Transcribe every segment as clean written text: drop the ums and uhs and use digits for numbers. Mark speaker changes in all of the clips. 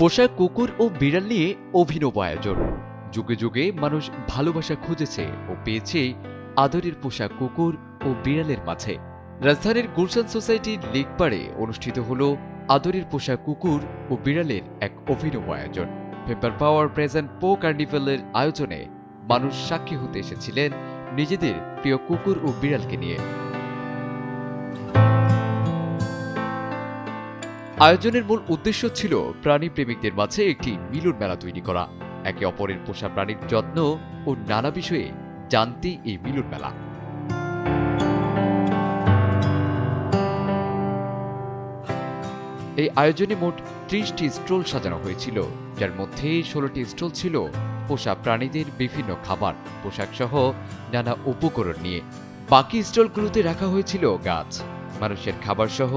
Speaker 1: পোষা কুকুর ও বিড়াল নিয়ে অভিনব আয়োজন। যুগে যুগে মানুষ ভালোবাসা খুঁজেছে ও পেয়েছে আদরের পোষা কুকুর ও বিড়ালের মাঝে। রাজধানীর গুলশান সোসাইটির লিকপাড়ে অনুষ্ঠিত হল আদরের পোষা কুকুর ও বিড়ালের এক অভিনব আয়োজন। পেপার পাওয়ার প্রেজেন্ট পো কার্নিভালের আয়োজনে মানুষ সাক্ষী হতে এসেছিলেন নিজেদের প্রিয় কুকুর ও বিড়ালকে নিয়ে। আয়োজনের মূল উদ্দেশ্য ছিল প্রাণী প্রেমিকদের মাঝে একটি মিলন মেলা তৈরি করা, একে অপরের পোষা প্রাণীর যত্ন ও নানা বিষয়ে জানতে এই মিলন মেলা। এই আয়োজনে মোট ৩০টি স্টল সাজানো হয়েছিল, যার মধ্যে ১৬টি স্টল ছিল পোষা প্রাণীদের বিভিন্ন খাবার, পোশাক সহ নানা উপকরণ নিয়ে। বাকি স্টলগুলোতে রাখা হয়েছিল গাছ, মানুষের খাবার সহ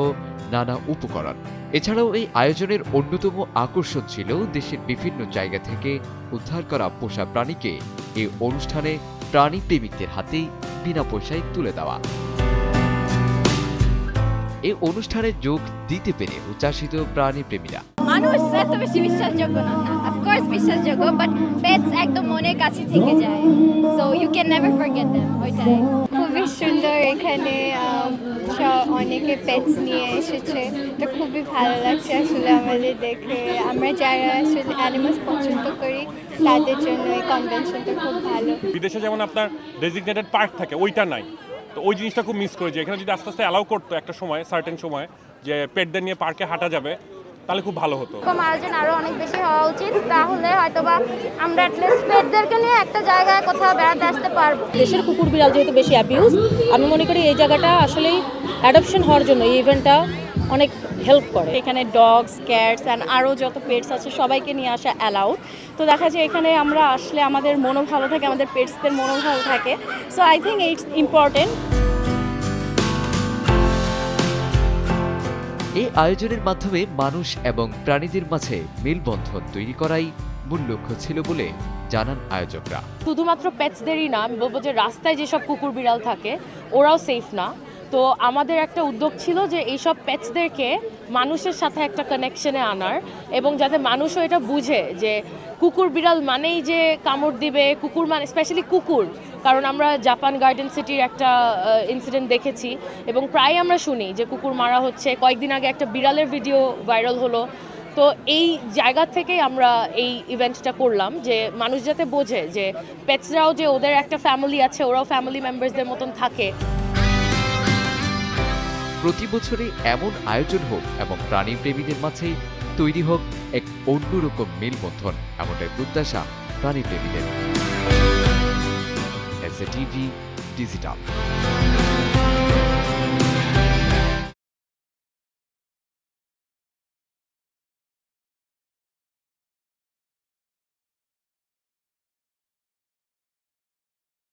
Speaker 1: নানা উপকরণ। এছাড়াও এই আয়োজনের অন্যতম আকর্ষণ ছিল দেশের বিভিন্ন জায়গা থেকে উদ্ধার করা পোষা প্রাণীকে এই অনুষ্ঠানে প্রাণী প্রেমিকদের হাতে বিনা পয়সায় তুলে দেওয়া। এই অনুষ্ঠানে যোগ দিতে পেরে উচ্ছ্বাসিত প্রাণী প্রেমীরা।
Speaker 2: মানুষ এত বেশি বিশ্বাসযোগ্য না, অফকোর্স বিশ্বাসযোগ্য, বাট পেটস একদম মনের কাছে থেকে যায়, so you can never forget them. ওইটাই খুবই সুন্দর। এখানে অনেকে পেটস নিয়ে এসেছে, তো খুবই ভালো লাগছে আসলে আমাদের দেখে। আমরা যারা আসলে অ্যানিমালস পছন্দ করি তাদের জন্য এই কনভেনশনটা খুব ভালো।
Speaker 3: বিদেশে যেমন আপনার ডেজিগনেটেড পার্ক থাকে, ওইটা নাই, তো ওই জিনিসটা খুব মিস করেছি। এখানে যদি আস্তে আস্তে অ্যালাউ করতো একটা সময়, সার্টেন সময়, যে পেটদের নিয়ে পার্কে হাঁটা যাবে, তাহলে খুব ভালো হতো।
Speaker 2: এরকম আয়োজন আরো অনেক বেশি হওয়া উচিত, তাহলে হয়তোবা আমরা অ্যাটলিস্ট পেটদেরকে নিয়ে একটা জায়গায় কোথাও বেড়াতে আসতে পারবো।
Speaker 4: দেশের কুকুর বিড়াল যেহেতু বেশি অ্যাবিউজ, আমি মনে করি এই জায়গাটা আসলেই অ্যাডপশন হওয়ার জন্য এই ইভেন্টটা অনেক হেল্প করে।
Speaker 5: এখানে ডগস, ক্যাটস অ্যান্ড আরও যত পেটস আছে সবাইকে নিয়ে আসা অ্যালাউড। তো দেখা যায় এখানে আমরা আসলে আমাদের মনও ভালো থাকে, আমাদের পেটসদের মনও ভালো থাকে। So I think it's important.
Speaker 1: এই আয়োজনের মাধ্যমে মানুষ এবং প্রাণীদের মাঝে মেলবন্ধন তৈরি করাই মূল লক্ষ্য ছিল বলে জানান আয়োজকরা।
Speaker 4: শুধুমাত্র পেটসদেরই না, আমি বলবো যে রাস্তায় যেসব কুকুর বিড়াল থাকে ওরাও সেফ না। তো আমাদের একটা উদ্যোগ ছিল যে এইসব পেটসদেরকে মানুষের সাথে একটা কানেকশনে আনার, এবং যাতে মানুষও এটা বুঝে যে কুকুর বিড়াল মানেই যে কামড় দিবে, কুকুর মানে স্পেশালি কুকুর, কারণ আমরা জাপান গার্ডেন সিটির একটা ইনসিডেন্ট দেখেছি এবং প্রায় আমরা শুনি যে কুকুর মারা হচ্ছে। কয়েকদিন আগে একটা বিড়ালের ভিডিও ভাইরাল হলো। তো এই জায়গা থেকেই আমরা এই ইভেন্টটা করলাম, যে মানুষ যাতে বোঝে যে পেটসরাও যে ওদের একটা ফ্যামিলি আছে, ওরাও ফ্যামিলি মেম্বার্সদের মতন থাকে।
Speaker 1: প্রতি বছরে এমন আয়োজন হোক এবং প্রাণী প্রেমীদের মাঝে তৈরি হোক এক অন্যরকম মেলবন্ধন, এমনটাই প্রত্যাশা প্রাণী প্রেমীদের। SATV digital.